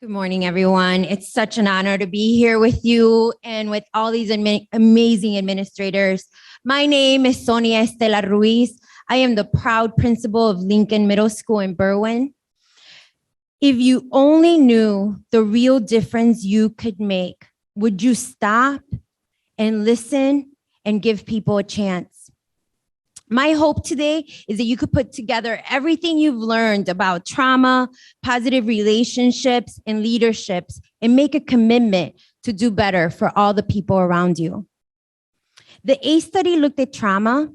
Good morning, everyone. It's such an honor to be here with you and with all these amazing administrators. My name is Sonia Ruiz. I am the proud principal of Lincoln Middle School in Berwyn. If you only knew the real difference you could make, would you stop and listen and give people a chance? My hope today is that you could put together everything you've learned about trauma, positive relationships, and leaderships and make a commitment to do better for all the people around you. The ACE study looked at trauma,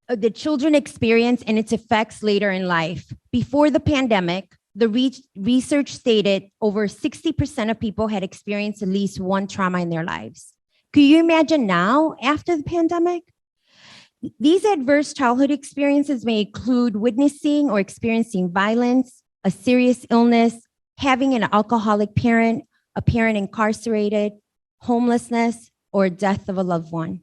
the children experience and its effects later in life. Before the pandemic, the research stated over 60% of people had experienced at least one trauma in their lives. Could you imagine now after the pandemic? These adverse childhood experiences may include witnessing or experiencing violence, a serious illness, having an alcoholic parent, a parent incarcerated, homelessness, or death of a loved one.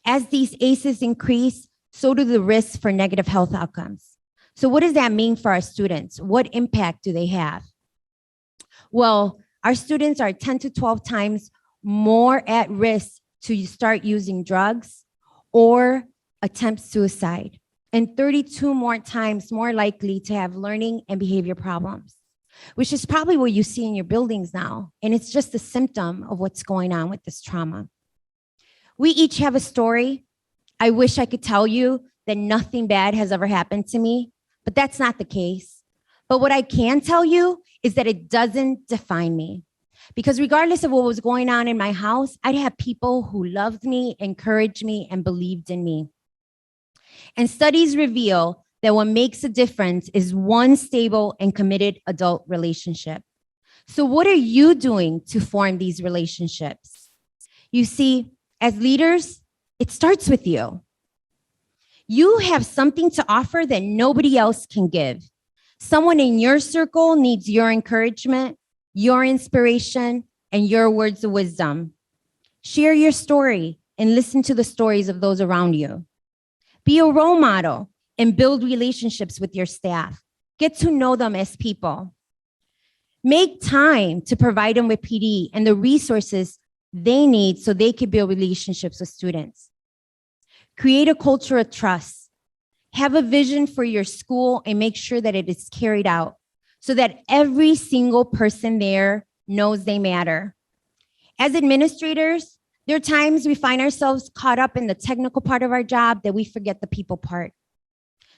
As these ACEs increase, so do the risks for negative health outcomes. So what does that mean for our students? What impact do they have? Well, our students are 10 to 12 times more at risk to start using drugs or attempt suicide, and 32 more times more likely to have learning and behavior problems, which is probably what you see in your buildings now. And it's just a symptom of what's going on with this trauma. We each have a story. I wish I could tell you that nothing bad has ever happened to me, but that's not the case. But what I can tell you is that it doesn't define me. Because regardless of what was going on in my house, I'd have people who loved me, encouraged me, and believed in me. And studies reveal that what makes a difference is one stable and committed adult relationship. So what are you doing to form these relationships? You see, as leaders, it starts with you. You have something to offer that nobody else can give. Someone in your circle needs your encouragement, your inspiration, and your words of wisdom. Share your story and listen to the stories of those around you. Be a role model and build relationships with your staff. Get to know them as people. Make time to provide them with PD and the resources they need so they can build relationships with students. Create a culture of trust. Have a vision for your school and make sure that it is carried out so that every single person there knows they matter. As administrators, there are times we find ourselves caught up in the technical part of our job that we forget the people part.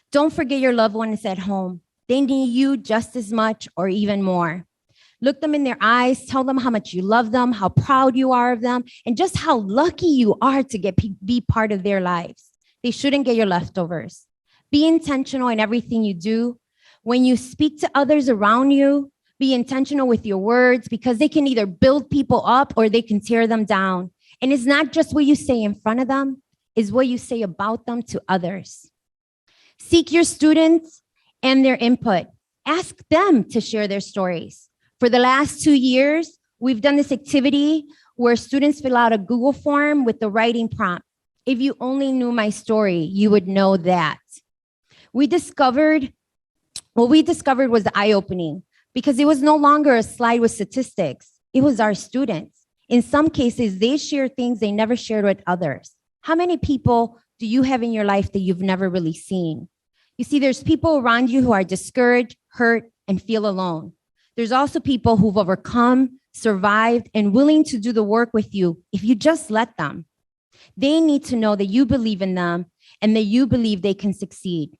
Don't forget your loved ones at home. They need you just as much or even more. Look them in their eyes, tell them how much you love them, how proud you are of them, and just how lucky you are to be part of their lives. They shouldn't get your leftovers. Be intentional in everything you do. When you speak to others around you, be intentional with your words because they can either build people up or they can tear them down. And it's not just what you say in front of them, it's what you say about them to others. Seek your students and their input. Ask them to share their stories. For the last 2 years, we've done this activity where students fill out a Google form with the writing prompt. If you only knew my story, you would know that. What we discovered was eye-opening because it was no longer a slide with statistics. It was our students. In some cases, they share things they never shared with others. How many people do you have in your life that you've never really seen? You see, there's people around you who are discouraged, hurt, and feel alone. There's also people who've overcome, survived, and willing to do the work with you if you just let them. They need to know that you believe in them and that you believe they can succeed.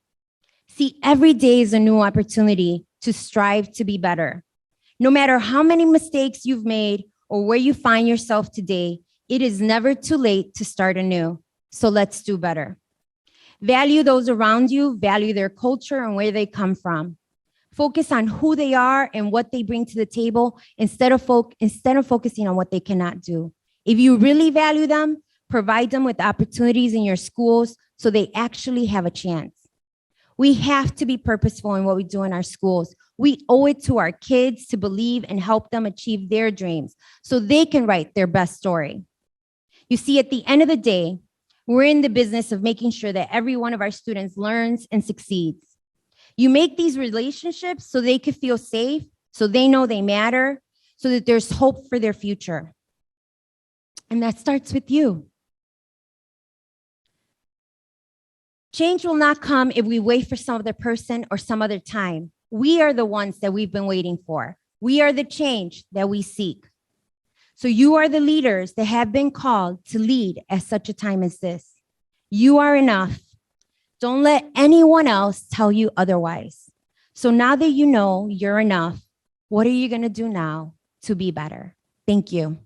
See, every day is a new opportunity to strive to be better. No matter how many mistakes you've made or where you find yourself today, it is never too late to start anew. So let's do better. Value those around you, value their culture and where they come from. Focus on who they are and what they bring to the table instead of focusing on what they cannot do. If you really value them, provide them with opportunities in your schools so they actually have a chance. We have to be purposeful in what we do in our schools. We owe it to our kids to believe and help them achieve their dreams so they can write their best story. You see, at the end of the day, we're in the business of making sure that every one of our students learns and succeeds. You make these relationships so they can feel safe, so they know they matter, so that there's hope for their future. And that starts with you. Change will not come if we wait for some other person or some other time. We are the ones that we've been waiting for. We are the change that we seek. So you are the leaders that have been called to lead at such a time as this. You are enough. Don't let anyone else tell you otherwise. So now that you know you're enough, what are you going to do now to be better? Thank you.